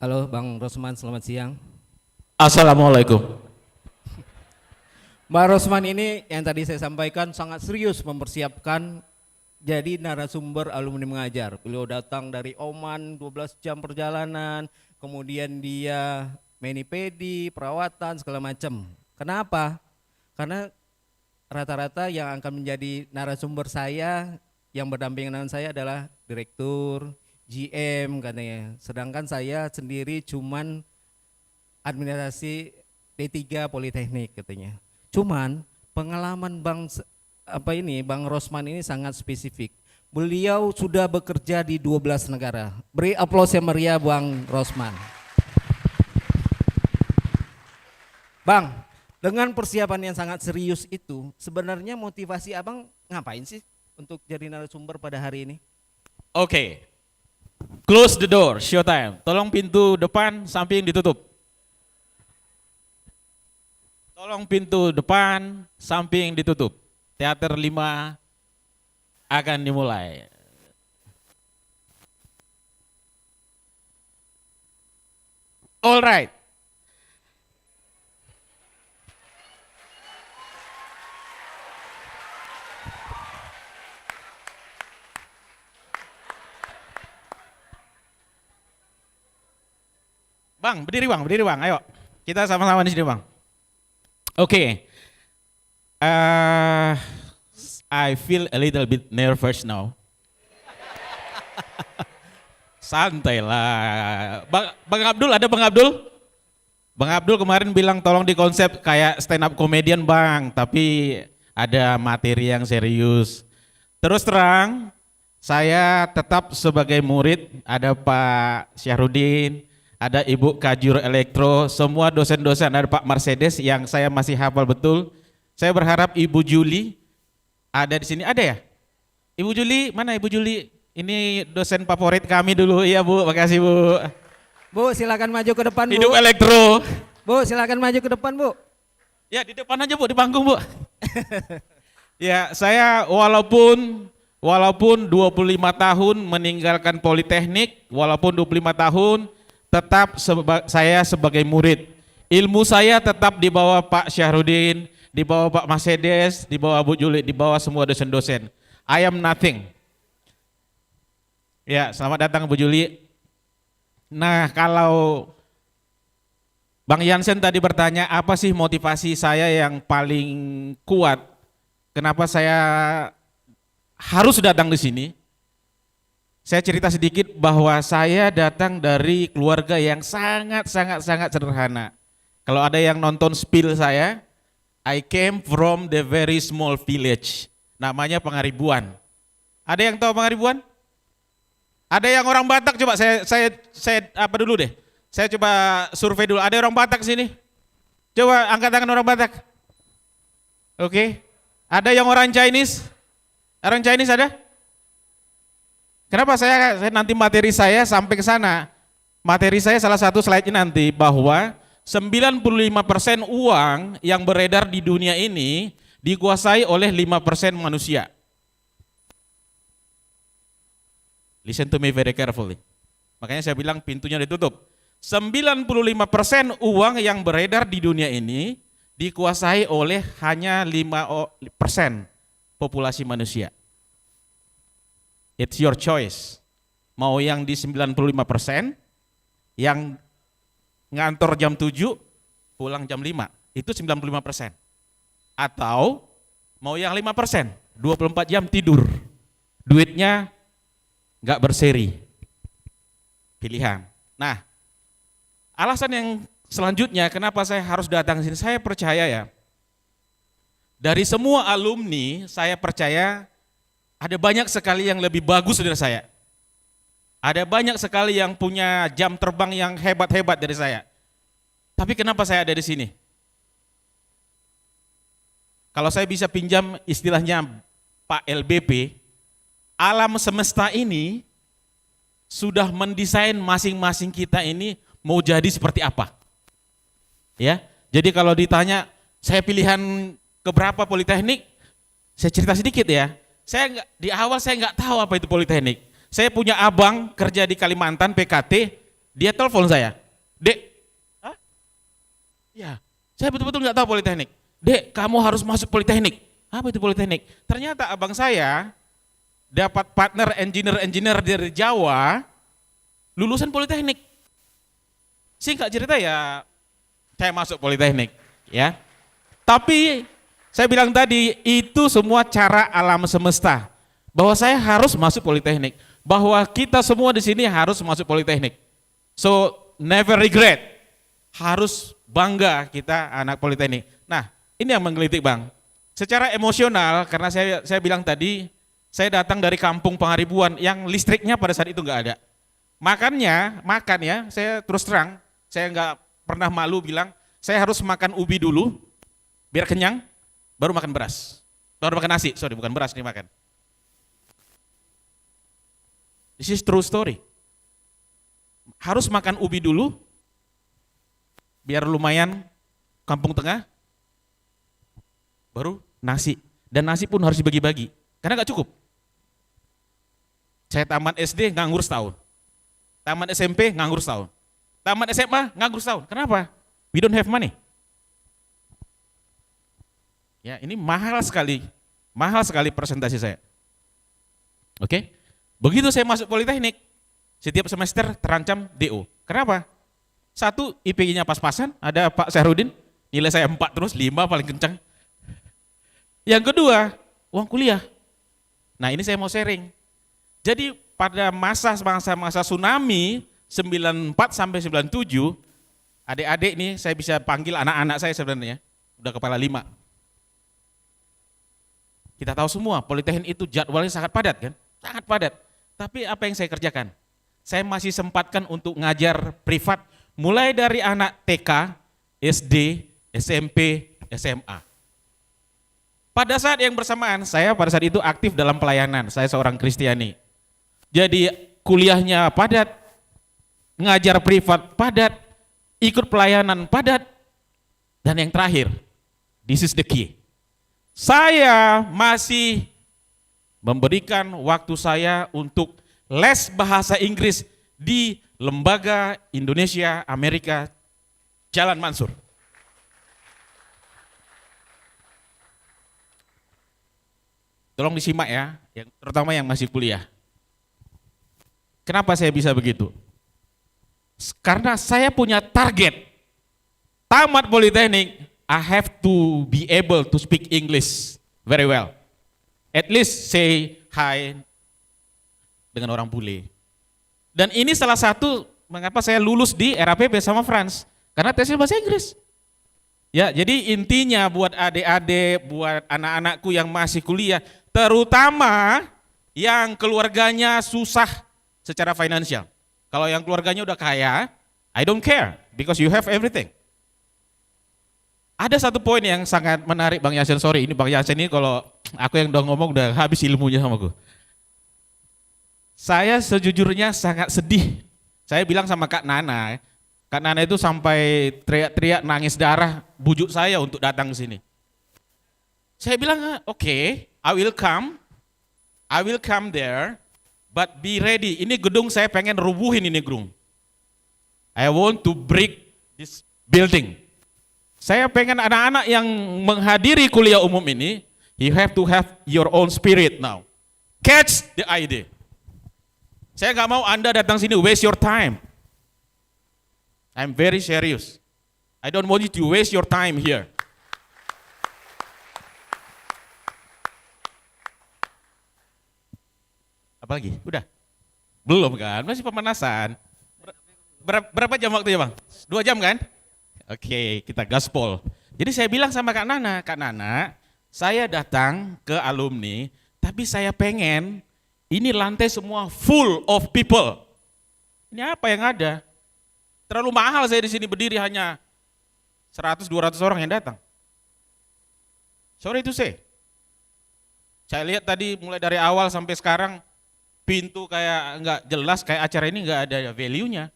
Halo Bang Rosman, selamat siang. Assalamualaikum. Mbak Rosman ini yang tadi saya sampaikan sangat serius mempersiapkan jadi narasumber alumni mengajar. Beliau datang dari Oman 12 jam perjalanan, kemudian dia menipedi, perawatan segala macam. Kenapa? Karena rata-rata yang akan menjadi narasumber saya yang berdampingan dengan saya adalah direktur, GM katanya. Sedangkan saya sendiri cuman administrasi D3 Politeknik katanya. Cuman pengalaman Bang Rosman ini sangat spesifik. Beliau sudah bekerja di 12 negara. Beri aplaus yang meriah Bang Rosman. Bang, dengan persiapan yang sangat serius itu, sebenarnya motivasi Abang ngapain sih untuk jadi narasumber pada hari ini? Oke. Close the door, showtime. Tolong pintu depan samping ditutup. Tolong pintu depan samping ditutup. Teater 5 akan dimulai. Alright. Bang, berdiri bang, ayo. Kita sama-sama di sini bang. Oke. I feel a little bit nervous now. Santai lah. Bang Abdul, ada Bang Abdul? Bang Abdul kemarin bilang tolong dikonsep kayak stand up comedian bang, tapi ada materi yang serius. Terus terang, saya tetap sebagai murid, ada Pak Syahrudin, ada Ibu Kajur Elektro, semua dosen-dosen, ada Pak Mercedes yang saya masih hafal betul. Saya berharap Ibu Juli ada di sini, ada ya? Ibu Juli, mana Ibu Juli? Ini dosen favorit kami dulu, iya Bu, makasih Bu. Bu, silakan maju ke depan Bu. Hidup Elektro. Bu, silakan maju ke depan Bu. Ya di depan aja Bu, di panggung Bu. Ya saya walaupun 25 tahun meninggalkan Politeknik, walaupun 25 tahun tetap saya sebagai murid. Ilmu saya tetap di bawah Pak Syahrudin, di bawah Pak Mercedes, di bawah Bu Juli, di bawah semua dosen-dosen. I am nothing. Ya, selamat datang Bu Juli. Nah, kalau Bang Jansen tadi bertanya apa sih motivasi saya yang paling kuat? Kenapa saya harus datang di sini? Saya cerita sedikit bahwa saya datang dari keluarga yang sangat sederhana. Kalau ada yang nonton spill saya, I came from the very small village. Namanya Pangaribuan. Ada yang tahu Pangaribuan? Ada yang orang Batak, coba saya apa dulu deh. Saya coba survei dulu. Ada orang Batak sini? Coba angkat tangan orang Batak. Oke. Ada yang orang Chinese? Orang Chinese ada? Kenapa saya nanti materi saya sampai ke sana? Materi saya salah satu slide-nya nanti bahwa 95% uang yang beredar di dunia ini dikuasai oleh 5% manusia. Listen to me very carefully. Makanya saya bilang pintunya ditutup. 95% uang yang beredar di dunia ini dikuasai oleh hanya 5% populasi manusia. It's your choice. Mau yang di 95%, yang ngantor jam 7, pulang jam 5, itu 95%. Atau mau yang 5%, 24 jam tidur, duitnya nggak berseri. Pilihan. Nah, alasan yang selanjutnya kenapa saya harus datang ke sini, saya percaya ya, dari semua alumni saya percaya ada banyak sekali yang lebih bagus dari saya. Ada banyak sekali yang punya jam terbang yang hebat-hebat dari saya. Tapi kenapa saya ada di sini? Kalau saya bisa pinjam istilahnya Pak LBP, alam semesta ini sudah mendesain masing-masing kita ini mau jadi seperti apa. Ya, jadi kalau ditanya saya pilihan keberapa Politeknik, saya cerita sedikit ya. Di awal saya nggak tahu apa itu Politeknik. Saya punya abang kerja di Kalimantan PKT, Dia telepon saya, Dek, hah? Ya, saya betul-betul nggak tahu politeknik. Dek, kamu harus masuk politeknik. Apa itu politeknik? Ternyata abang saya dapat partner engineer dari Jawa, lulusan politeknik. Singkat cerita ya, saya masuk politeknik, ya. Tapi saya bilang tadi itu semua cara alam semesta, bahwa saya harus masuk politeknik, bahwa kita semua di sini harus masuk politeknik. So never regret, harus bangga kita anak politeknik. Nah, ini yang menggelitik Bang. Secara emosional, karena saya bilang tadi, saya datang dari kampung Pangaribuan yang listriknya pada saat itu nggak ada. Makan ya, saya terus terang, saya nggak pernah malu bilang, saya harus makan ubi dulu, biar kenyang, baru makan beras. Baru makan nasi, sorry bukan beras nih makan. This is true story. Harus makan ubi dulu, biar lumayan kampung tengah, baru nasi. Dan nasi pun harus dibagi-bagi, karena gak cukup. Saya tamat SD nganggur setahun. Tamat SMP nganggur setahun. Tamat SMA nganggur setahun. Kenapa? We don't have money. Ya, ini mahal sekali presentasi saya. Oke? Begitu saya masuk politeknik, setiap semester terancam DO. Kenapa? Satu, IPI-nya pas-pasan, ada Pak Syahrudin, nilai saya 4 terus, 5 paling kencang. Yang kedua, uang kuliah. Nah ini saya mau sharing. Jadi pada masa tsunami 94 sampai 97, adik-adik nih saya bisa panggil anak-anak saya sebenarnya, udah kepala 5. Kita tahu semua politeknik itu jadwalnya sangat padat kan? Sangat padat. Tapi apa yang saya kerjakan? Saya masih sempatkan untuk ngajar privat mulai dari anak TK, SD, SMP, SMA. Pada saat yang bersamaan, saya pada saat itu aktif dalam pelayanan, saya seorang Kristiani. Jadi kuliahnya padat, ngajar privat padat, ikut pelayanan padat, dan yang terakhir, this is the key. Saya masih memberikan waktu saya untuk les bahasa Inggris di Lembaga Indonesia Amerika Jalan Mansur. Tolong disimak ya, terutama yang masih kuliah. Kenapa saya bisa begitu? Karena saya punya target. Tamat politeknik, I have to be able to speak English very well. At least say hi dengan orang bule. Dan ini salah satu mengapa saya lulus di RAPP sama Frans. Karena tesnya bahasa Inggris. Ya, jadi intinya buat adik-adik, buat anak-anakku yang masih kuliah, terutama yang keluarganya susah secara finansial. Kalau yang keluarganya udah kaya, I don't care because you have everything. Ada satu poin yang sangat menarik Bang Yasin, sorry ini Bang Yasin ini kalau aku yang udah ngomong udah habis ilmunya sama aku. Saya sejujurnya sangat sedih. Saya bilang sama Kak Nana itu sampai teriak-teriak nangis darah bujuk saya untuk datang ke sini. Saya bilang, oke, I will come there, but be ready. Ini gedung saya pengen rubuhin ini gedung. I want to break this building. Saya pengen anak-anak yang menghadiri kuliah umum ini, you have to have your own spirit now. Catch the idea. Saya nggak mau Anda datang sini waste your time. I'm very serious. I don't want you to waste your time here. Apa lagi? Udah? Belum kan? Masih pemanasan. Berapa jam waktunya Bang? 2 jam kan? Oke, kita gaspol. Jadi saya bilang sama Kak Nana, saya datang ke alumni, tapi saya pengen ini lantai semua full of people. Ini apa yang ada? Terlalu mahal saya di sini berdiri hanya 100-200 orang yang datang. Sorry to say. Saya lihat tadi mulai dari awal sampai sekarang pintu kayak nggak jelas, kayak acara ini nggak ada value-nya.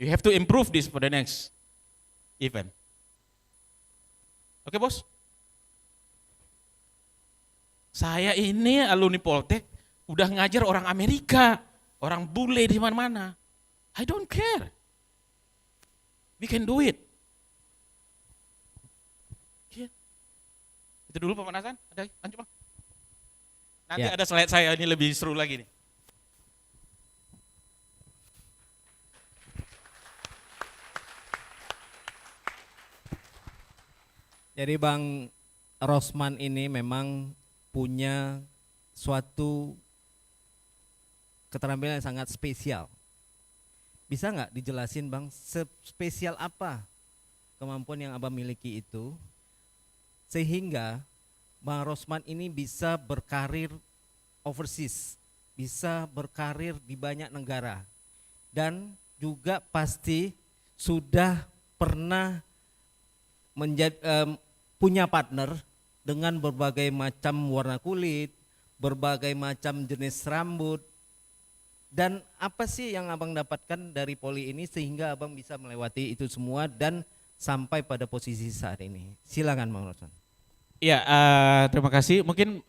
You have to improve this for the next event. Oke bos? Saya ini alumni Poltek udah ngajar orang Amerika. orang bule di mana-mana. I don't care. We can do it. Yeah. Itu dulu pemanasan. Ada lanjut Bang. Nanti Ya. ada slide saya ini lebih seru lagi nih. Jadi Bang Rosman ini memang punya suatu keterampilan yang sangat spesial. Bisa nggak dijelasin Bang, spesial apa kemampuan yang Abang miliki itu sehingga Bang Rosman ini bisa berkarir overseas, bisa berkarir di banyak negara, dan juga pasti sudah pernah punya partner dengan berbagai macam warna kulit, berbagai macam jenis rambut. Dan apa sih yang Abang dapatkan dari Poli ini sehingga Abang bisa melewati itu semua dan sampai pada posisi saat ini? Silakan Bang Rosman. Iya, terima kasih. Mungkin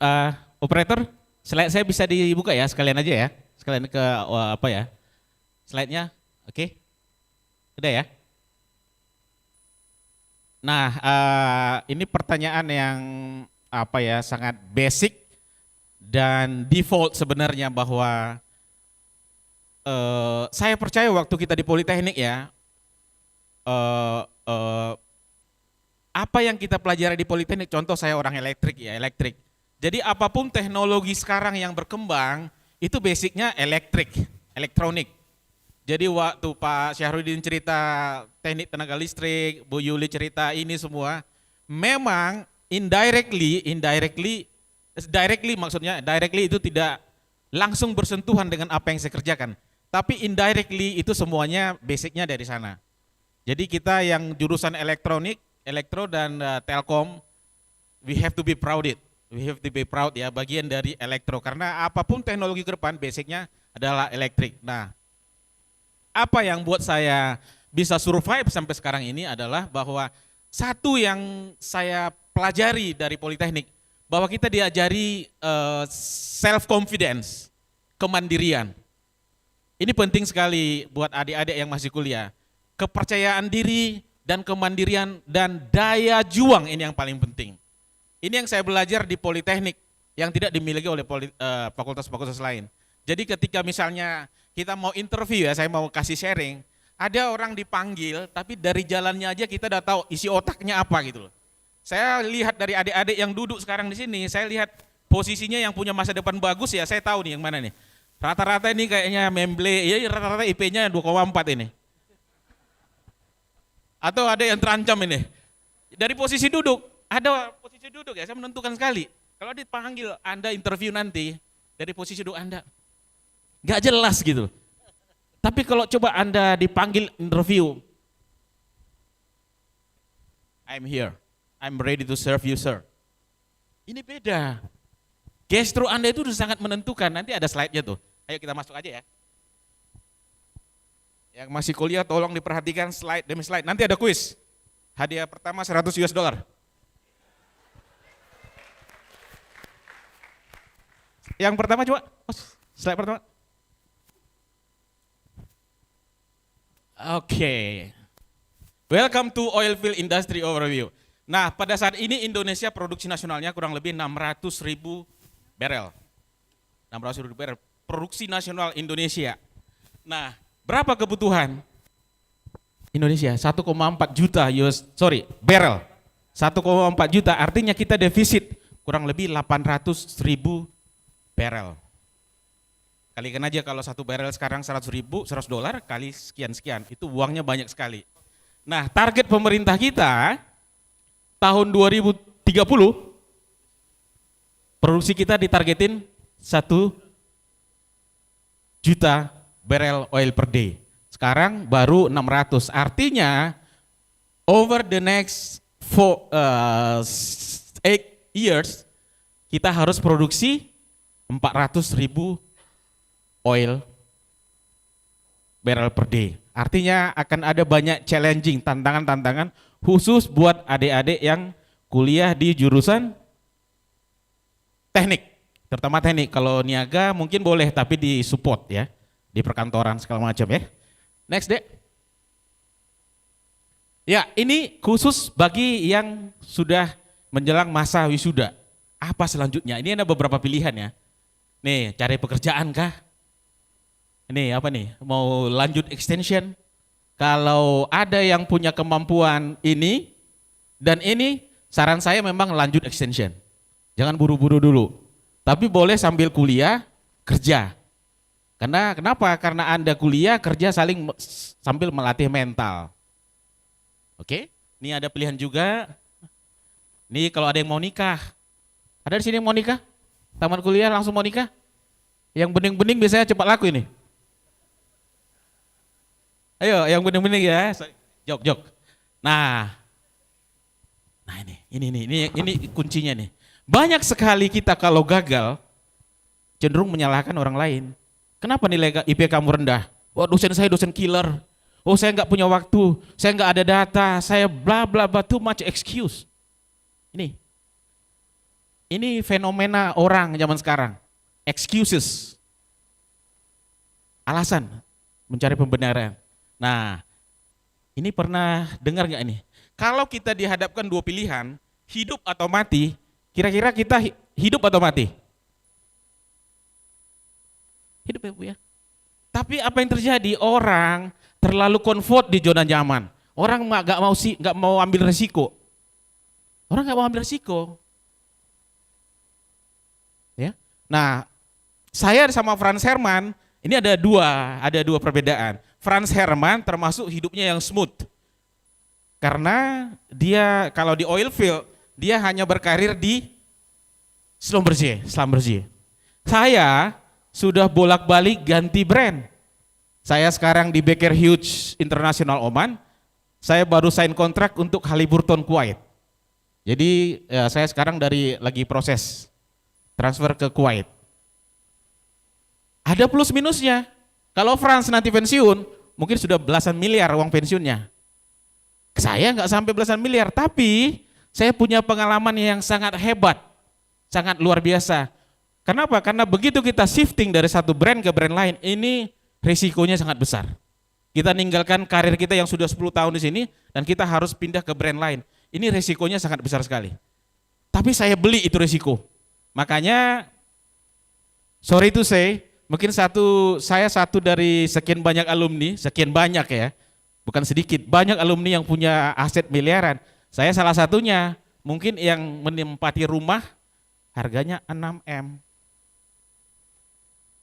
operator, slide saya bisa dibuka ya, sekalian aja ya. Sekalian ke apa ya? Slide-nya. Oke. Udah ya? Nah, ini pertanyaan yang apa ya, sangat basic dan default sebenarnya bahwa saya percaya waktu kita di Politeknik ya, apa yang kita pelajari di Politeknik, contoh saya orang elektrik ya, elektrik. Jadi apapun teknologi sekarang yang berkembang, itu basicnya elektronik. Jadi waktu Pak Syahrudin cerita teknik tenaga listrik, Bu Yuli cerita ini semua, memang directly itu tidak langsung bersentuhan dengan apa yang saya kerjakan. Tapi indirectly itu semuanya basicnya dari sana. Jadi kita yang jurusan elektro dan telkom, we have to be proud it. We have to be proud ya, bagian dari elektro. Karena apapun teknologi ke depan basicnya adalah elektrik. Nah, apa yang buat saya bisa survive sampai sekarang ini adalah bahwa satu yang saya pelajari dari Politeknik, bahwa kita diajari self confidence, kemandirian. Ini penting sekali buat adik-adik yang masih kuliah. Kepercayaan diri dan kemandirian dan daya juang ini yang paling penting. Ini yang saya belajar di Politeknik yang tidak dimiliki oleh fakultas-fakultas lain. Jadi ketika misalnya kita mau interview ya, saya mau kasih sharing, ada orang dipanggil tapi dari jalannya aja kita udah tahu isi otaknya apa gitu loh. Saya lihat dari adik-adik yang duduk sekarang di sini, saya lihat posisinya yang punya masa depan bagus ya, saya tahu nih yang mana nih. Rata-rata ini kayaknya memble, ya rata-rata IP-nya 2,4 ini. Atau ada yang terancam ini. Dari posisi duduk, ada posisi duduk ya, saya menentukan sekali. Kalau dipanggil Anda interview nanti, dari posisi duduk Anda, gak jelas gitu. Tapi kalau coba Anda dipanggil interview, I'm here, I'm ready to serve you sir. Ini beda. Gestur Anda itu sudah sangat menentukan, nanti ada slide-nya tuh. Ayo kita masuk aja ya. Yang masih kuliah tolong diperhatikan slide demi slide. Nanti ada kuis. Hadiah pertama $100. Yang pertama coba, slide pertama. Oke. Welcome to Oilfield Industry Overview. Nah, pada saat ini Indonesia produksi nasionalnya kurang lebih 600.000 barel. 600.000 barel. Produksi nasional Indonesia. Nah, berapa kebutuhan Indonesia? 1,4 juta barel. 1,4 juta artinya kita defisit kurang lebih 800.000 barel. Kalikan aja kalau satu barel sekarang $100 kali sekian-sekian, itu uangnya banyak sekali. Nah, target pemerintah kita tahun 2030 produksi kita ditargetin 1 juta barrel oil per day. Sekarang baru 600. Artinya over the next 8 years kita harus produksi 400.000 oil barrel per day. Artinya akan ada banyak challenging, tantangan-tantangan khusus buat adik-adik yang kuliah di jurusan teknik. Terutama teknik, kalau niaga mungkin boleh tapi di support ya. di perkantoran segala macam ya. Next deh. Ya, ini khusus bagi yang sudah menjelang masa wisuda. Apa selanjutnya? Ini ada beberapa pilihan ya. Nih, cari pekerjaan kah? Ini apa nih? Mau lanjut extension? Kalau ada yang punya kemampuan ini dan ini, saran saya memang lanjut extension. Jangan buru-buru dulu. Tapi boleh sambil kuliah, kerja. Karena kenapa? Karena Anda kuliah, kerja sambil melatih mental. Oke? Ini ada pilihan juga. Nih kalau ada yang mau nikah. Ada di sini yang mau nikah? Tamat kuliah langsung mau nikah? Yang bening-bening biasanya cepat laku ini. Ayo, yang bening-bening ya. Jok. Nah ini kuncinya nih. Banyak sekali kita kalau gagal cenderung menyalahkan orang lain. Kenapa nilai IP kamu rendah? Wah, dosen saya dosen killer. Oh, saya nggak punya waktu, saya nggak ada data, saya bla bla bla, too much excuse. Ini fenomena orang zaman sekarang. Excuses. Alasan mencari pembenaran. Nah, ini pernah dengar nggak ini? Kalau kita dihadapkan dua pilihan, hidup atau mati, kira-kira kita hidup atau mati? Hidup ya Bu ya. Tapi apa yang terjadi? Orang terlalu comfort di zona nyaman. Orang nggak mau ambil resiko. Orang nggak mau ambil resiko. Ya. Nah, saya sama Frans Herman ini ada dua perbedaan. Frans Herman termasuk hidupnya yang smooth. Karena dia kalau di oil field, dia hanya berkarir di Schlumberger. Saya sudah bolak-balik ganti brand. Saya sekarang di Baker Hughes International Oman. Saya baru sign kontrak untuk Halliburton Kuwait. Jadi saya sekarang lagi proses transfer ke Kuwait. Ada plus minusnya. Kalau Frans nanti pensiun, mungkin sudah belasan miliar uang pensiunnya. Saya nggak sampai belasan miliar, tapi saya punya pengalaman yang sangat hebat, sangat luar biasa. Kenapa? Karena begitu kita shifting dari satu brand ke brand lain, ini risikonya sangat besar. Kita ninggalkan karir kita yang sudah 10 tahun di sini, dan kita harus pindah ke brand lain. Ini risikonya sangat besar sekali. Tapi saya beli itu risiko. Makanya, sorry to say, mungkin saya satu dari sekian banyak alumni, sekian banyak ya, bukan sedikit, banyak alumni yang punya aset miliaran. Saya salah satunya, mungkin yang menempati rumah harganya 6M.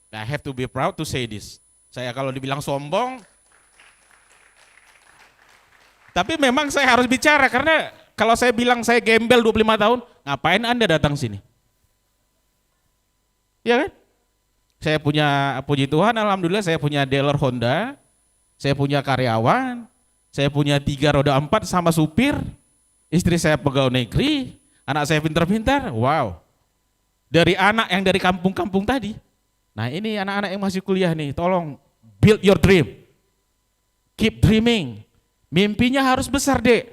I have to be proud to say this. Saya kalau dibilang sombong, tapi memang saya harus bicara karena kalau saya bilang saya gembel 25 tahun, ngapain Anda datang sini? Ya kan? Saya punya, puji Tuhan, alhamdulillah saya punya dealer Honda, saya punya karyawan, saya punya 3 roda 4 sama supir, istri saya pegawai negeri, anak saya pintar-pintar, wow. Dari anak yang dari kampung-kampung tadi. Nah ini anak-anak yang masih kuliah nih, tolong build your dream. Keep dreaming. Mimpinya harus besar dek.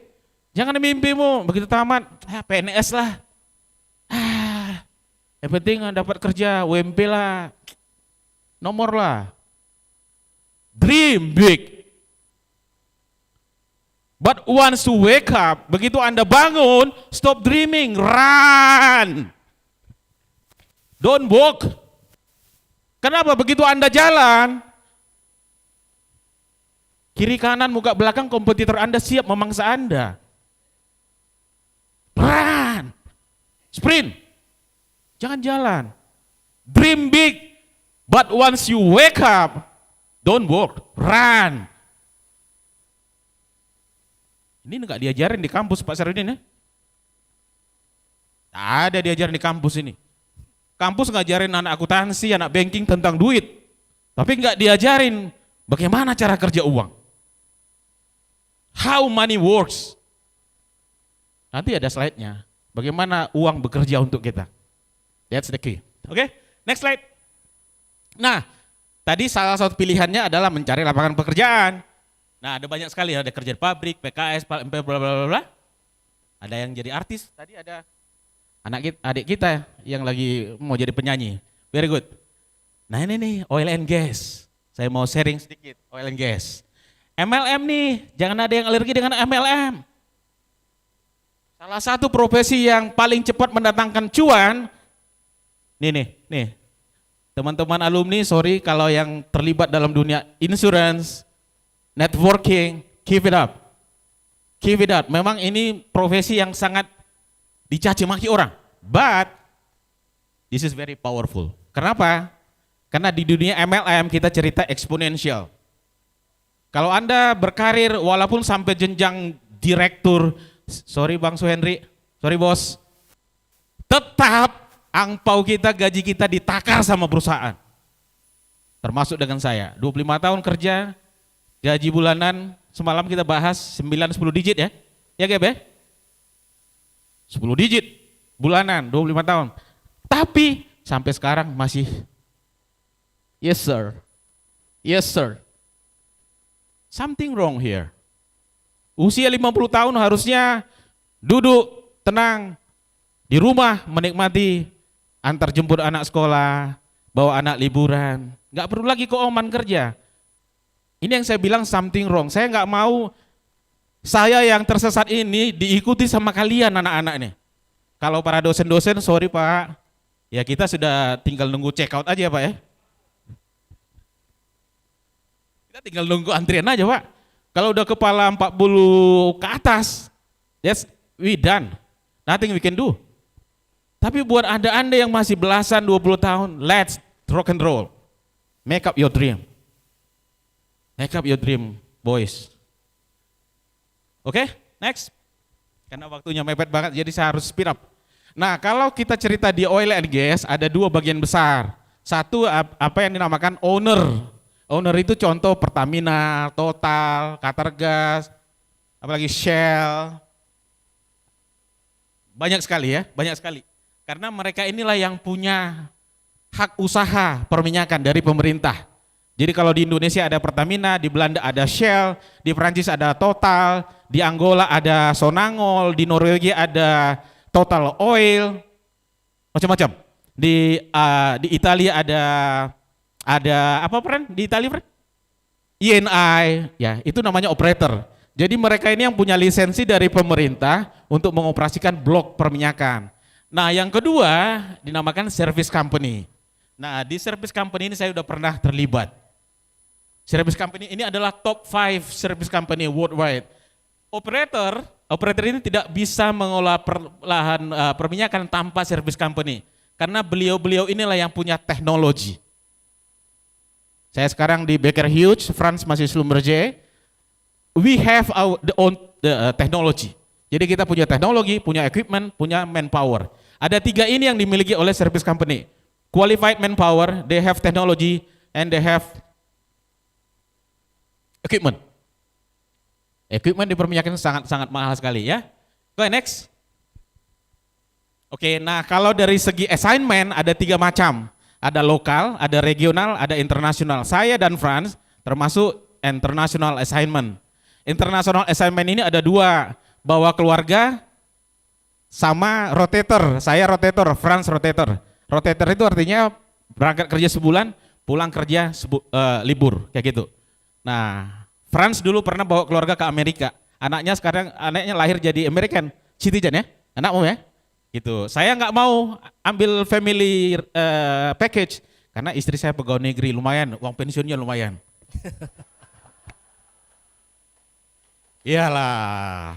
Jangan mimpimu begitu tamat, PNS lah. Yang penting dapat kerja, UMP lah. Nomor lah. Dream big. But once you wake up, begitu Anda bangun, stop dreaming, run. Don't walk. Kenapa? Begitu Anda jalan, kiri kanan muka belakang kompetitor Anda siap memangsa Anda. Run. Sprint. Jangan jalan. Dream big. But once you wake up, don't walk, run. Ini enggak diajarin di kampus Pak Sarudin ya? Ada diajarin di kampus ini. Kampus ngajarin anak akuntansi, anak banking tentang duit. Tapi enggak diajarin bagaimana cara kerja uang. How money works. Nanti ada slide-nya. Bagaimana uang bekerja untuk kita. That's the key. Oke, next slide. Nah, tadi salah satu pilihannya adalah mencari lapangan pekerjaan. Nah, ada banyak sekali, ada kerja di pabrik, PKS, bla bla bla bla. Ada yang jadi artis, tadi ada adik kita yang lagi mau jadi penyanyi. Very good. Nah ini nih, oil and gas. Saya mau sharing sedikit oil and gas. MLM nih, jangan ada yang alergi dengan MLM. Salah satu profesi yang paling cepat mendatangkan cuan, nih. Teman-teman alumni, sorry kalau yang terlibat dalam dunia insurance, networking, keep it up. Keep it up. Memang ini profesi yang sangat dicaci maki orang. But this is very powerful. Kenapa? Karena di dunia MLM kita cerita eksponensial. Kalau Anda berkarir walaupun sampai jenjang direktur, sorry Bang Suhendri, sorry bos, tetap angpau kita, gaji kita ditakar sama perusahaan. Termasuk dengan saya, 25 tahun kerja, gaji bulanan, semalam kita bahas 9-10 digit ya. Ya Geb ya? 10 digit bulanan, 25 tahun. Tapi sampai sekarang masih yes sir, yes sir. Something wrong here. Usia 50 tahun harusnya duduk tenang di rumah menikmati antar jemput anak sekolah, bawa anak liburan. Nggak perlu lagi ke Oman kerja. Ini yang saya bilang something wrong. Saya nggak mau saya yang tersesat ini diikuti sama kalian anak-anak nih. Kalau para dosen-dosen, sorry Pak, ya kita sudah tinggal nunggu check out aja Pak ya. Kita tinggal nunggu antrian aja Pak. Kalau udah kepala 40 ke atas, yes, we done. Nothing we can do. Tapi buat Anda yang masih belasan 20 tahun, let's rock and roll. Make up your dream. Make up your dream, boys. Oke, next. Karena waktunya mepet banget, jadi saya harus speed up. Nah, kalau kita cerita di oil and gas, ada dua bagian besar. Satu, apa yang dinamakan owner. Owner itu contoh Pertamina, Total, Qatargas, apalagi Shell. Banyak sekali ya, banyak sekali. Karena mereka inilah yang punya hak usaha perminyakan dari pemerintah. Jadi kalau di Indonesia ada Pertamina, di Belanda ada Shell, di Prancis ada Total, di Angola ada Sonangol, di Norwegia ada Total Oil, macam-macam. Di Italia ada apa friend? Di Italia friend? INI, ya itu namanya operator. Jadi mereka ini yang punya lisensi dari pemerintah untuk mengoperasikan blok perminyakan. Nah yang kedua dinamakan service company. Nah di service company ini saya sudah pernah terlibat. Service company ini adalah top 5 service company worldwide. Operator ini tidak bisa mengolah lahan perminyakan tanpa service company. Karena beliau-beliau inilah yang punya teknologi. Saya sekarang di Baker Hughes, France masih Schlumberger. We have the own technology. Jadi kita punya teknologi, punya equipment, punya manpower. Ada 3 ini yang dimiliki oleh service company. Qualified manpower, they have technology, and they have equipment. Equipment di perminyakan sangat-sangat mahal sekali ya. Go next. Oke, nah kalau dari segi assignment ada 3 macam. Ada lokal, ada regional, ada internasional. Saya dan Franz termasuk international assignment. International assignment ini ada 2, bawa keluarga sama rotator. Saya rotator, Franz rotator. Rotator itu artinya berangkat kerja sebulan, pulang kerja libur, kayak gitu. Nah, Franz dulu pernah bawa keluarga ke Amerika. Anaknya lahir jadi American citizen ya, anakmu ya. Gitu. Saya nggak mau ambil family package karena istri saya pegawai negeri, lumayan, uang pensiunnya lumayan. Iyalah.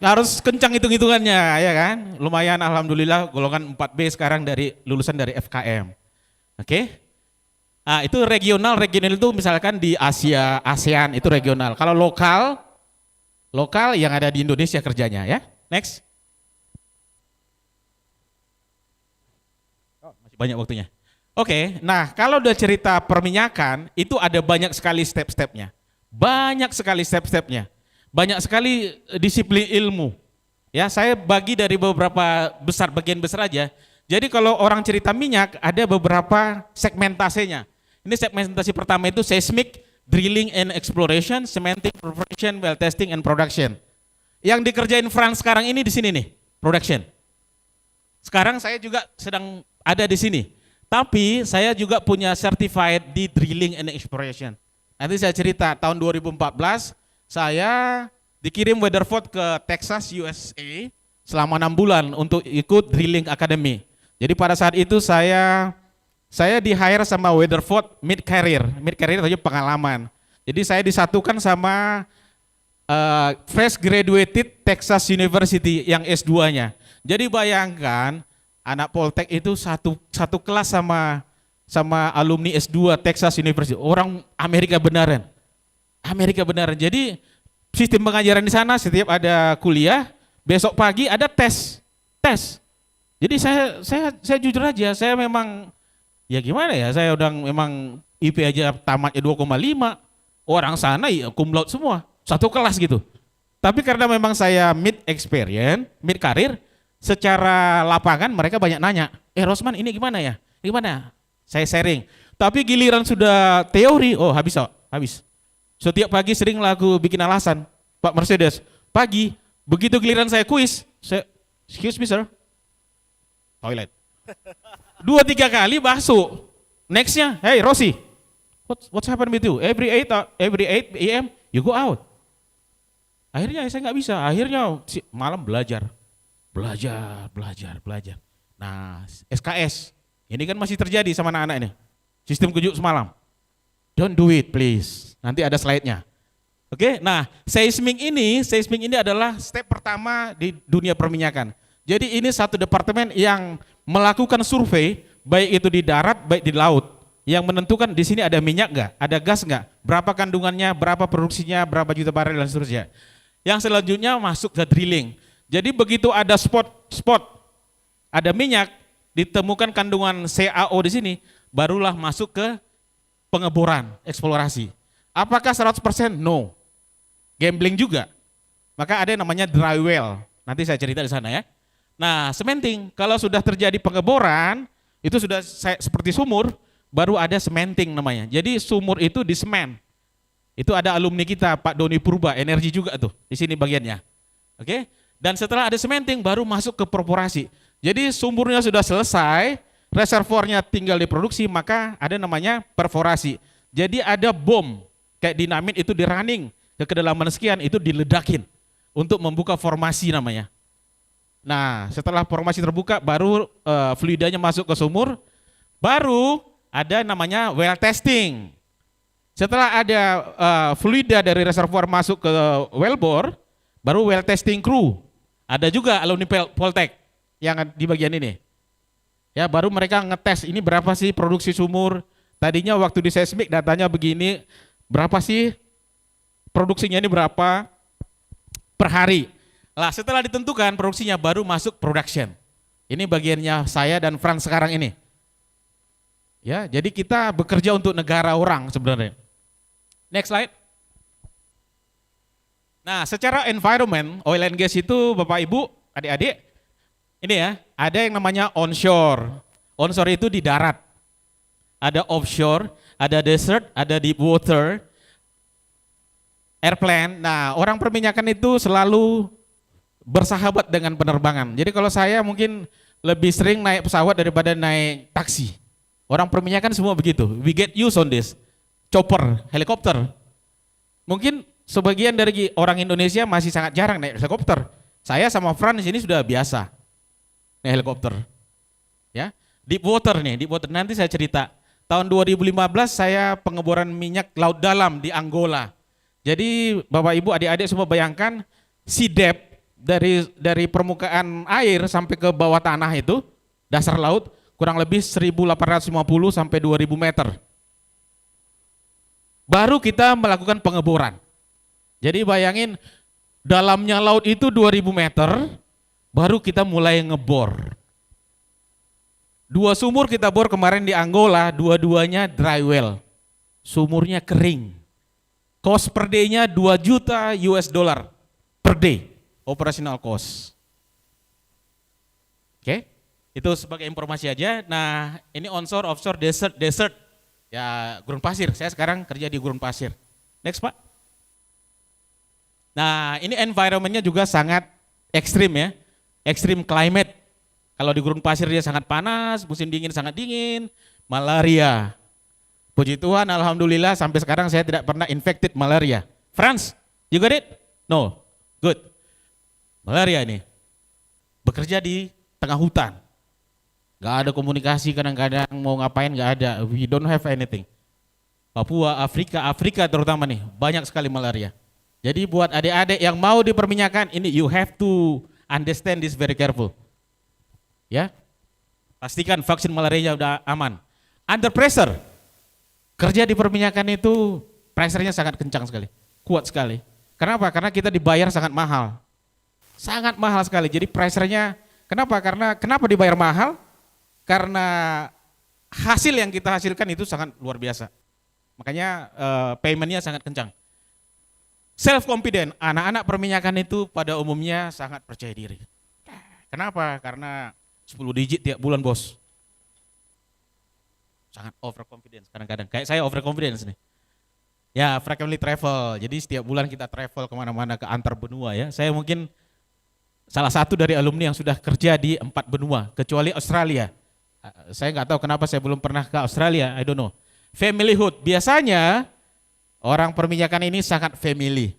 Harus kencang hitung-hitungannya ya kan. Lumayan alhamdulillah golongan 4B sekarang lulusan dari FKM. Oke? Nah, itu regional itu misalkan di Asia, ASEAN itu regional. Kalau lokal yang ada di Indonesia kerjanya ya. Next. Banyak waktunya. Oke, nah kalau udah cerita perminyakan itu ada banyak sekali step-stepnya. Banyak sekali step-stepnya. Banyak sekali disiplin ilmu. Ya, saya bagi dari beberapa bagian besar aja. Jadi kalau orang cerita minyak ada beberapa segmentasinya. Ini segmentasi pertama itu seismic, drilling and exploration, cementing, preparation, well testing and production. Yang dikerjain Franz sekarang ini di sini nih, production. Sekarang saya juga sedang ada di sini. Tapi saya juga punya certified di drilling and exploration. Nanti saya cerita, tahun 2014 saya dikirim Weatherford ke Texas, USA selama 6 bulan untuk ikut drilling academy. Jadi pada saat itu saya di-hire sama Weatherford mid career itu pengalaman. Jadi saya disatukan sama fresh graduated Texas University yang S2-nya. Jadi bayangkan anak Poltek itu satu kelas sama alumni S2 Texas University, orang Amerika beneran. Jadi sistem pengajaran di sana setiap ada kuliah, besok pagi ada tes. Jadi saya jujur aja, saya memang ya gimana ya, saya udah memang IP aja tamatnya 2,5, orang sana ya cum laude semua, satu kelas gitu. Tapi karena memang saya mid career, secara lapangan mereka banyak nanya, Rosman ini gimana ya? Gimana? Saya sharing. Tapi giliran sudah teori, oh habis. Setiap pagi sering lagu bikin alasan, Pak Mercedes, pagi, begitu giliran saya kuis, excuse me sir, toilet. 2-3 kali masuk. Nextnya, hey Rossi, what's happened with you? Every 8 AM you go out. Akhirnya saya nggak bisa. Akhirnya malam belajar. Nah SKS ini kan masih terjadi sama anak-anak ini. Sistem kejuk semalam. Don't do it please. Nanti ada slide-nya. Oke, nah seismik ini adalah step pertama di dunia perminyakan. Jadi ini satu departemen yang melakukan survei, baik itu di darat, baik di laut, yang menentukan di sini ada minyak nggak, ada gas nggak, berapa kandungannya, berapa produksinya, berapa juta barel dan seterusnya. Yang selanjutnya masuk ke drilling. Jadi begitu ada spot, ada minyak, ditemukan kandungan CaO di sini, barulah masuk ke pengeboran, eksplorasi. Apakah 100%? No. Gambling juga. Maka ada yang namanya dry well. Nanti saya cerita di sana ya. Nah, cementing, kalau sudah terjadi pengeboran, itu sudah seperti sumur, baru ada cementing namanya. Jadi sumur itu di semen. Itu ada alumni kita, Pak Doni Purba, energi juga tuh, di sini bagiannya. Oke? Dan setelah ada cementing, baru masuk ke perforasi. Jadi sumurnya sudah selesai, reservoirnya tinggal diproduksi, maka ada namanya perforasi. Jadi ada bom, kayak dinamit itu di running, ke kedalaman sekian, itu diledakin, untuk membuka formasi namanya. Nah, setelah formasi terbuka, baru fluidanya masuk ke sumur, baru ada namanya well testing. Setelah ada fluida dari reservoir masuk ke wellbore, baru well testing crew. Ada juga alumni Poltek yang di bagian ini. Ya, baru mereka ngetes ini berapa sih produksi sumur. Tadinya waktu di seismik datanya begini, berapa sih produksinya ini berapa per hari. Lah setelah ditentukan produksinya baru masuk production. Ini bagiannya saya dan Frans sekarang ini. Ya, jadi kita bekerja untuk negara orang sebenarnya. Next slide. Nah, secara environment, oil and gas itu Bapak Ibu, adik-adik, ini ya, ada yang namanya onshore. Onshore itu di darat. Ada offshore, ada desert, ada deep water, airplane. Nah, orang perminyakan itu selalu bersahabat dengan penerbangan. Jadi kalau saya mungkin lebih sering naik pesawat daripada naik taksi. Orang perminyakan semua begitu. We get used on this. Chopper, helikopter. Mungkin sebagian dari orang Indonesia masih sangat jarang naik helikopter. Saya sama Fran di sini sudah biasa naik helikopter. Ya, deep water nih, deep water nanti saya cerita. Tahun 2015 saya pengeboran minyak laut dalam di Angola. Jadi Bapak Ibu adik-adik semua bayangkan sea depth dari permukaan air sampai ke bawah tanah itu, dasar laut kurang lebih 1850 sampai 2000 meter. Baru kita melakukan pengeboran. Jadi bayangin dalamnya laut itu 2000 meter, baru kita mulai ngebor. 2 sumur kita bor kemarin di Angola, dua-duanya dry well. Sumurnya kering. Cost per day-nya 2 juta US dollar per day, operational cost. Oke, itu sebagai informasi aja. Nah, ini onshore, offshore, desert. Ya, gurun pasir. Saya sekarang kerja di gurun pasir. Next, Pak. Nah, ini environment-nya juga sangat ekstrim ya. Ekstrim climate. Kalau di gurun pasir dia sangat panas, musim dingin sangat dingin, malaria. Puji Tuhan, alhamdulillah sampai sekarang saya tidak pernah infected malaria. Franz, you got it? No, good. Malaria ini bekerja di tengah hutan. Gak ada komunikasi kadang-kadang mau ngapain gak ada. We don't have anything. Papua, Afrika terutama nih banyak sekali malaria. Jadi buat adik-adik yang mau diperminyakan ini you have to understand this very careful. Ya, pastikan vaksin malarianya udah aman. Under pressure, kerja di perminyakan itu pressure-nya sangat kencang sekali, kuat sekali. Kenapa? Karena kita dibayar sangat mahal sekali. Jadi pressure-nya, kenapa dibayar mahal? Karena hasil yang kita hasilkan itu sangat luar biasa. Makanya payment-nya sangat kencang. Self confident, anak-anak perminyakan itu pada umumnya sangat percaya diri. Kenapa? Karena 10 digit tiap bulan bos. Sangat overconfidence kadang-kadang. Kayak saya overconfidence nih. Ya frequently travel, jadi setiap bulan kita travel kemana-mana ke antar benua ya. Saya mungkin salah satu dari alumni yang sudah kerja di 4 benua, kecuali Australia. Saya nggak tahu kenapa saya belum pernah ke Australia, I don't know. Familyhood, biasanya orang perminyakan ini sangat family.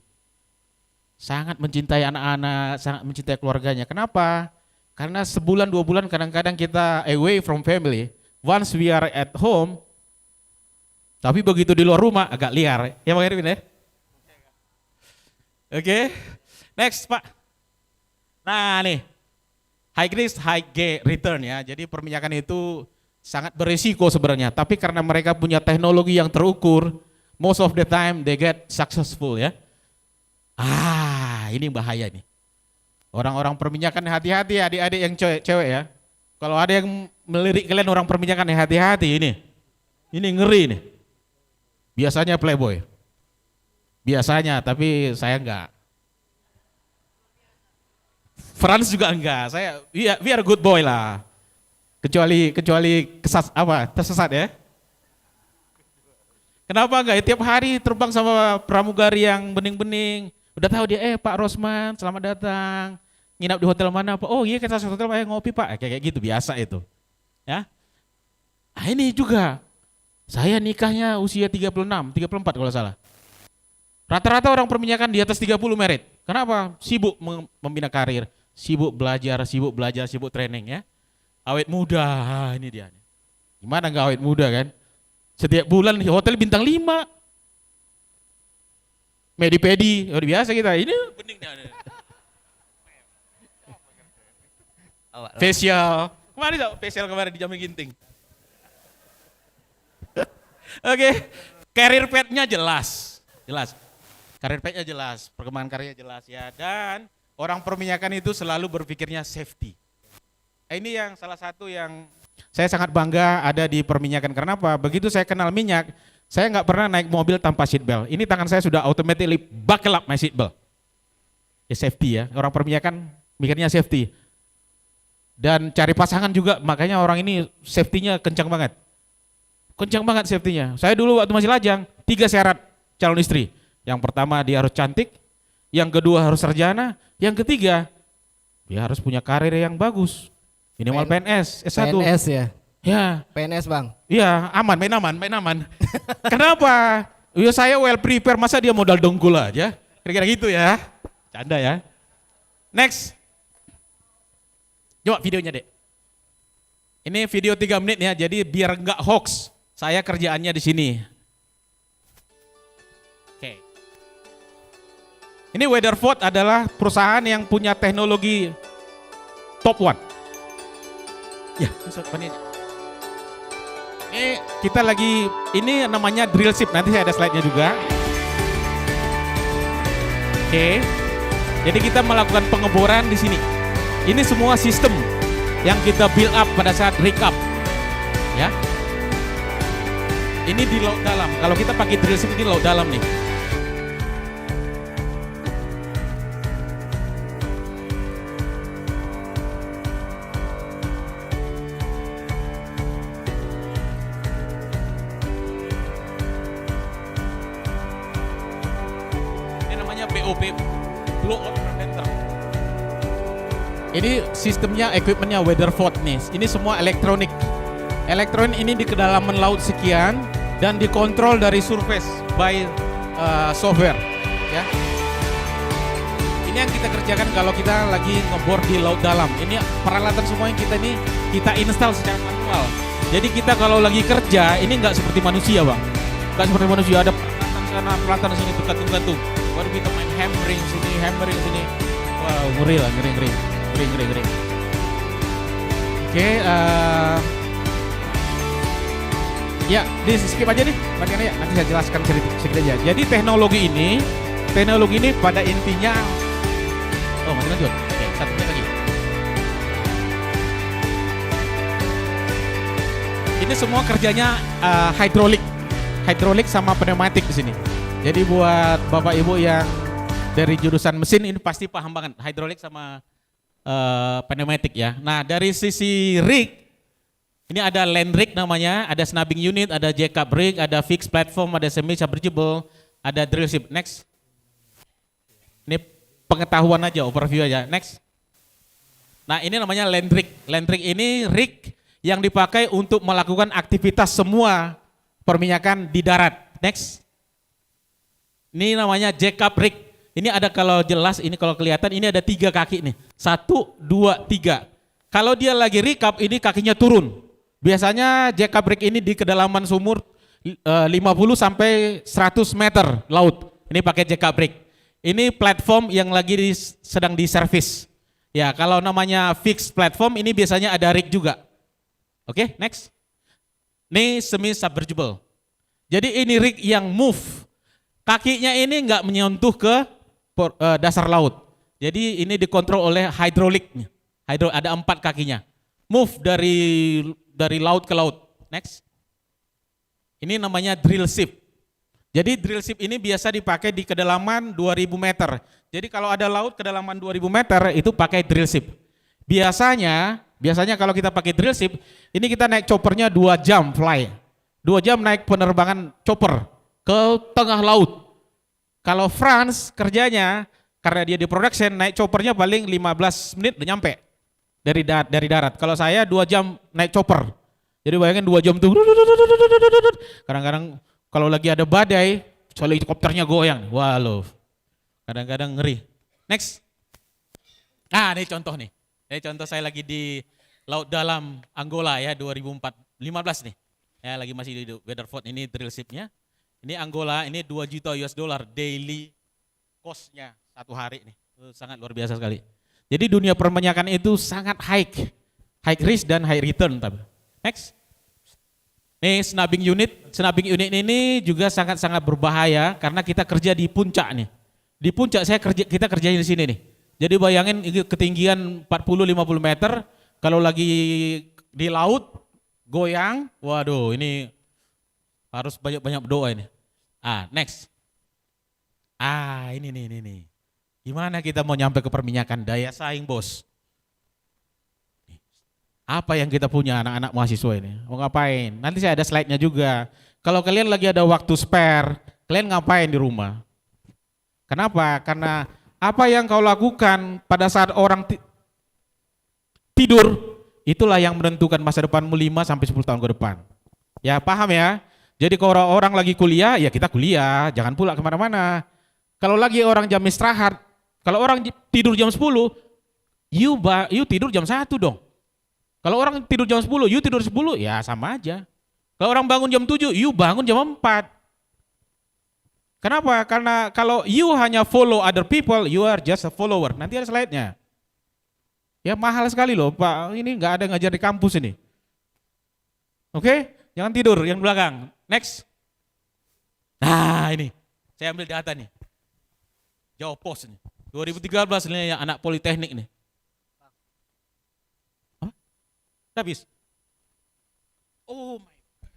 Sangat mencintai anak-anak, sangat mencintai keluarganya. Kenapa? Karena sebulan 2 bulan kadang-kadang kita away from family. Once we are at home, tapi begitu di luar rumah agak liar. Ya Bang Erwin ya? Oke, next Pak. Nah nih, high risk, high gain return ya. Jadi perminyakan itu sangat berisiko sebenarnya. Tapi karena mereka punya teknologi yang terukur, most of the time they get successful ya. Ini bahaya nih. Orang-orang perminyakan hati-hati adik-adik yang cewek ya. Kalau ada yang melirik kalian orang perminyakan hati-hati ini. Ini ngeri nih. Biasanya playboy. Biasanya, tapi saya enggak. Franz juga enggak. Saya we are good boy lah. Kecuali tersesat ya. Kenapa enggak? Ya, tiap hari terbang sama pramugari yang bening-bening. Udah tahu dia, Pak Rosman, selamat datang. Nginap di hotel mana Pak? Oh iya kita hotel ngopi Pak. Kayak gitu biasa itu. Ya. Nah, ini juga. Saya nikahnya usia 36, 34 kalau salah. Rata-rata orang perminyakan di atas 30 merit. Kenapa? Sibuk membina karir, sibuk belajar, sibuk training ya. Awet muda, ini dia. Gimana enggak awet muda kan? Setiap bulan di hotel bintang 5. Medi-pedi, udah biasa kita. Ini bening nih. Facial. Kemarin di Jamil Ginting. Oke, career path-nya jelas. Career path-nya jelas, perkembangan karirnya jelas ya. Dan orang perminyakan itu selalu berpikirnya safety. Ini yang salah satu yang saya sangat bangga ada di perminyakan. Kenapa? Begitu saya kenal minyak, saya nggak pernah naik mobil tanpa seatbelt. Ini tangan saya sudah automatically buckle up my seatbelt. Ya safety ya, orang perminyakan mikirnya safety. Dan cari pasangan juga, makanya orang ini safety-nya kencang banget. Kencang banget safety-nya. Saya dulu waktu masih lajang, 3 syarat calon istri. Yang pertama dia harus cantik, yang kedua harus sarjana, yang ketiga dia harus punya karir yang bagus. Minimal PNS, S1. PNS ya? Ya. PNS Bang? Iya, main aman. Kenapa? Ya saya well prepare, masa dia modal dongkul aja? Kira-kira gitu ya. Canda ya. Next. Coba videonya dek. Ini video 3 menit ya, jadi biar enggak hoax. Saya kerjaannya di sini. Oke. Ini Weatherford adalah perusahaan yang punya teknologi top 1. Ya, ini kita lagi, ini namanya drill ship, nanti saya ada slide-nya juga. Oke. Jadi kita melakukan pengeboran di sini. Ini semua sistem yang kita build up pada saat rig up. Ya. Ini di laut dalam. Kalau kita pakai drill ship ini laut dalam nih. Ini namanya BOP, blow out preventer. Ini sistemnya, equipmentnya Weatherford nih. Ini semua elektronik. Elektronik ini di kedalaman laut sekian dan dikontrol dari surface by software. Ya. Ini yang kita kerjakan kalau kita lagi ngebor di laut dalam. Ini peralatan semua yang kita install secara manual. Jadi kita kalau lagi kerja ini nggak seperti manusia, Bang. Nggak seperti manusia, ada peralatan sana, peralatan sini, tuh. Baru kita main hammering sini. Wow, ngeri lah, ngeri. Oke, ya, di skip aja nih bagiannya ya. Nanti saya jelaskan sedikit aja. Jadi teknologi ini pada intinya, masih lanjut. Oke, satunya lagi. Ini semua kerjanya hidrolik sama pneumatik di sini. Jadi buat Bapak Ibu yang dari jurusan mesin ini pasti paham banget hidrolik sama pneumatik ya. Nah, dari sisi rig ini ada land rig namanya, ada snubbing unit, ada jackup rig, ada fixed platform, ada semi submersible, ada drill ship. Next. Ini pengetahuan aja, overview aja. Next. Nah, ini namanya land rig. Land rig ini rig yang dipakai untuk melakukan aktivitas semua perminyakan di darat. Next. Ini namanya jackup rig. Ini ada, kalau jelas, ini kalau kelihatan, ini ada 3 kaki nih. 1, 2, 3. Kalau dia lagi recap, ini kakinya turun. Biasanya jackup rig ini di kedalaman sumur 50 sampai 100 meter laut. Ini pakai jackup rig. Ini platform yang lagi sedang diservis. Ya, kalau namanya fixed platform ini biasanya ada rig juga. Oke, next. Ini semi submersible. Jadi ini rig yang move. Kakinya ini nggak menyentuh ke dasar laut. Jadi ini dikontrol oleh hidrolik. Ada 4 kakinya. Move dari laut ke laut. Next. Ini namanya drill ship. Jadi drill ship ini biasa dipakai di kedalaman 2000 meter. Jadi kalau ada laut kedalaman 2000 meter itu pakai drill ship. Biasanya kalau kita pakai drill ship, ini kita naik choppernya 2 jam fly. 2 jam naik penerbangan chopper ke tengah laut. Kalau France kerjanya, karena dia di production, naik choppernya paling 15 menit udah nyampe dari darat. Kalau saya 2 jam naik chopper. Jadi bayangin 2 jam tuh. Kadang-kadang kalau lagi ada badai, soalnya helikopternya goyang. Wah loh, kadang-kadang ngeri. Next. Ini contoh nih. Ini contoh saya lagi di laut dalam Angola ya, 2015 nih. Ya, lagi masih di Weatherford, ini drill shipnya. Ini Angola, ini 2 juta US dollar daily cost-nya 1 hari nih. Sangat luar biasa sekali. Jadi dunia perminyakan itu sangat high risk dan high return. Next. Nih snubbing unit. Snubbing unit ini juga sangat-sangat berbahaya karena kita kerja di puncak nih. Di puncak kita kerja di sini nih. Jadi bayangin ketinggian 40-50 meter, kalau lagi di laut goyang, waduh ini harus banyak-banyak berdoa ini. Next. Ini nih. Gimana kita mau nyampe ke perminyakan? Daya saing, bos. Apa yang kita punya anak-anak mahasiswa ini? Mau ngapain? Nanti saya ada slide-nya juga. Kalau kalian lagi ada waktu spare, kalian ngapain di rumah? Kenapa? Karena apa yang kau lakukan pada saat orang tidur, itulah yang menentukan masa depanmu 5 sampai 10 tahun ke depan. Ya, paham ya? Jadi kalau orang lagi kuliah, ya kita kuliah, jangan pula kemana-mana. Kalau lagi orang jam istirahat, kalau orang tidur jam 10, you tidur jam 1 dong. Kalau orang tidur jam 10, you tidur 10, ya sama aja. Kalau orang bangun jam 7, you bangun jam 4. Kenapa? Karena kalau you hanya follow other people, you are just a follower. Nanti ada slide-nya. Ya mahal sekali loh Pak, ini nggak ada ngajar di kampus ini. Oke, jangan tidur yang belakang. Next. Nah ini, saya ambil data nih. Jawa Pos nih, 2013 ini anak politeknik nih. Habis. Oh my God.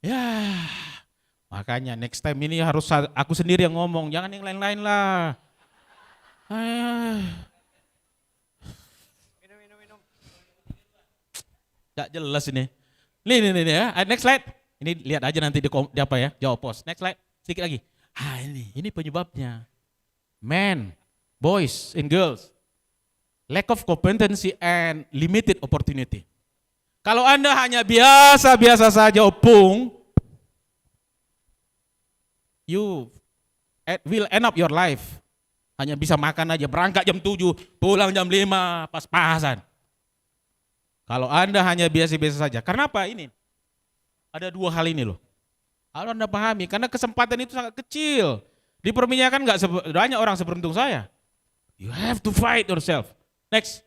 Ya, makanya next time ini harus aku sendiri yang ngomong, jangan yang lain-lain lah. Minum. Gak jelas ini. Nih ya. Next slide. Ini lihat aja nanti di apa ya, Jawa Pos. Next slide. Sedikit lagi. Ini penyebabnya. Men, boys and girls. lack of competency and limited opportunity. Kalau Anda hanya biasa-biasa saja opung, you will end up your life hanya bisa makan aja, berangkat jam 7, pulang jam 5, pas-pasan. Kalau Anda hanya biasa-biasa saja, karena apa ini? Ada dua hal ini loh. Kalau Anda pahami, karena kesempatan itu sangat kecil. Di perminyakan nggak banyak orang seberuntung saya. You have to fight yourself. Next.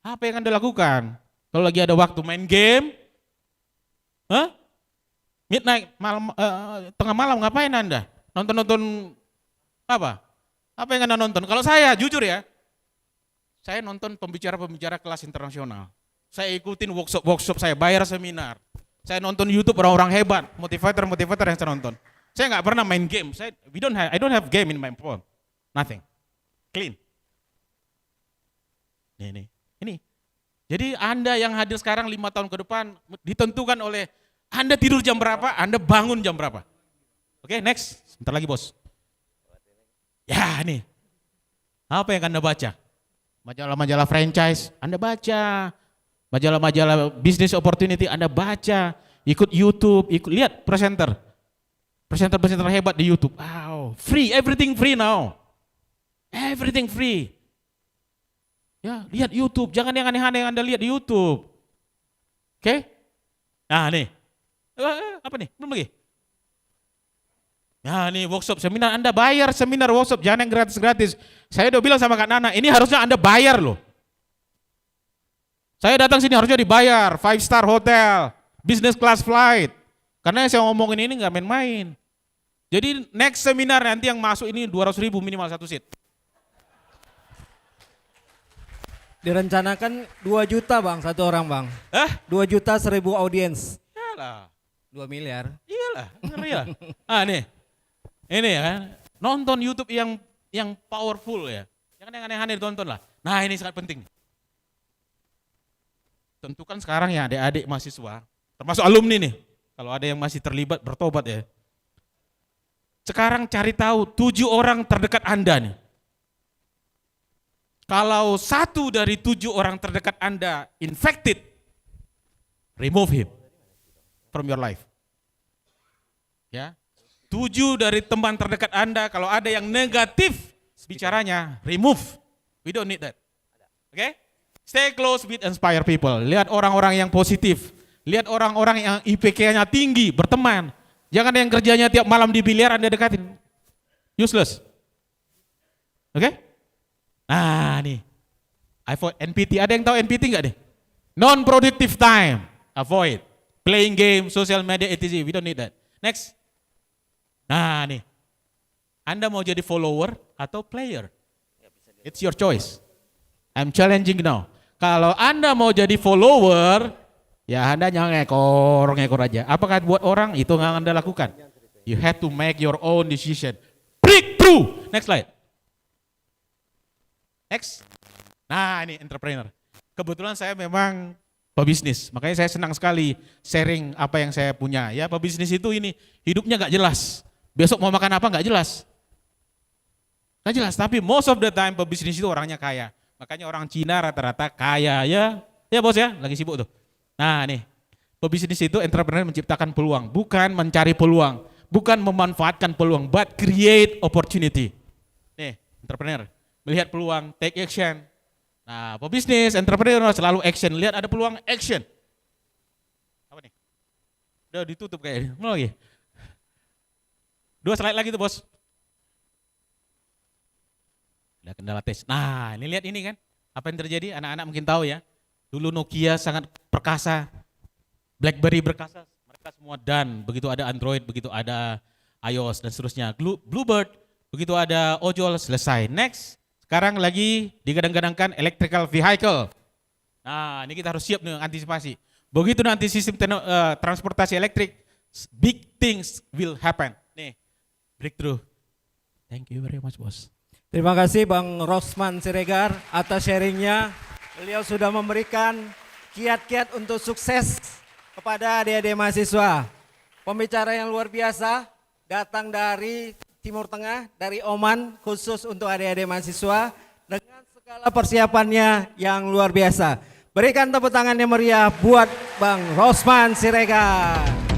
Apa yang Anda lakukan? Kalau lagi ada waktu main game, midnight, tengah malam ngapain Anda? Nonton apa? Apa yang Anda nonton? Kalau saya jujur ya, saya nonton pembicara-pembicara kelas internasional. Saya ikutin workshop, saya bayar seminar. Saya nonton YouTube orang-orang hebat, motivator yang saya nonton. Saya nggak pernah main game. I don't have game in my phone. Nothing. Clean. Ini. Jadi Anda yang hadir sekarang 5 tahun ke depan ditentukan oleh Anda tidur jam berapa, Anda bangun jam berapa. Oke, next. Sebentar lagi bos. Ya nih. Apa yang Anda baca? Majalah-majalah franchise, Anda baca. Majalah-majalah business opportunity, Anda baca. Ikut YouTube, lihat presenter hebat di YouTube. Wow, free, everything free now. Everything free. Ya, lihat YouTube, jangan yang aneh-aneh yang Anda lihat di YouTube. Oke? Nah, nih. Apa nih? Belum lagi? Nah, nih workshop, seminar, Anda bayar seminar workshop, jangan yang gratis-gratis. Saya udah bilang sama Kak Nana, ini harusnya Anda bayar loh. Saya datang sini harusnya dibayar, 5-star hotel, business class flight. Karena yang saya ngomongin ini nggak main-main. Jadi next seminar nanti yang masuk ini 200.000 minimal satu seat. Direncanakan 2 juta bang, satu orang bang. 2 juta 1.000 audiens. Iyalah. 2 miliar. Iyalah, ngeri lah. Nih, ini ya kan, nonton YouTube yang powerful ya. Jangan yang aneh-aneh ditonton lah. Nah ini sangat penting. Tentukan sekarang ya adik-adik mahasiswa, termasuk alumni nih. Kalau ada yang masih terlibat bertobat ya. Sekarang cari tahu 7 orang terdekat Anda nih. Kalau 1 dari 7 orang terdekat Anda infected, remove him from your life. Ya. 7 dari teman terdekat Anda, kalau ada yang negatif bicaranya, remove. We don't need that. Oke? Stay close with inspire people. Lihat orang-orang yang positif. Lihat orang-orang yang IPK-nya tinggi, berteman. Jangan yang kerjanya tiap malam di biliar Anda dekatin. Useless. Oke? Nah nih. Avoid NPT. Ada yang tahu NPT enggak nih? Non-productive time. Avoid. Playing game, social media, etc. We don't need that. Next. Nah nih. Anda mau jadi follower atau player? It's your choice. I'm challenging now. Kalau Anda mau jadi follower, ya Anda jangan ngekor aja. Apakah buat orang itu nggak Anda lakukan? You have to make your own decision. Breakthrough. Next slide. Next. Nah ini entrepreneur. Kebetulan saya memang pebisnis, makanya saya senang sekali sharing apa yang saya punya. Ya pebisnis itu ini hidupnya nggak jelas. Besok mau makan apa nggak jelas. Nggak jelas. Tapi most of the time pebisnis itu orangnya kaya. Makanya orang Cina rata-rata kaya ya. Ya bos ya, lagi sibuk tuh. Nah nih, pebisnis itu entrepreneur menciptakan peluang, bukan mencari peluang, bukan memanfaatkan peluang, but create opportunity. Nih, entrepreneur, melihat peluang, take action. Nah, pebisnis, entrepreneur selalu action, lihat ada peluang, action. Apa nih? Udah ditutup kayaknya, mau lagi? 2 slide lagi tuh bos. Ada kendala tes. Nah, ini lihat ini kan, apa yang terjadi? Anak-anak mungkin tahu ya. Dulu Nokia sangat perkasa, BlackBerry berkasa, mereka semua done. Begitu ada Android, begitu ada iOS dan seterusnya. Bluebird, begitu ada ojol, selesai. Next, sekarang lagi digadang-gadangkan electrical vehicle. Nah, ini kita harus siap nih antisipasi. Begitu nanti sistem transportasi elektrik, big things will happen. Nih, breakthrough. Thank you very much, bos. Terima kasih Bang Rosman Siregar atas sharingnya. Beliau sudah memberikan kiat-kiat untuk sukses kepada adik-adik mahasiswa. Pembicara yang luar biasa datang dari Timur Tengah, dari Oman khusus untuk adik-adik mahasiswa. Segala persiapannya yang luar biasa. Berikan tepuk tangan yang meriah buat Bang Rosman Siregar.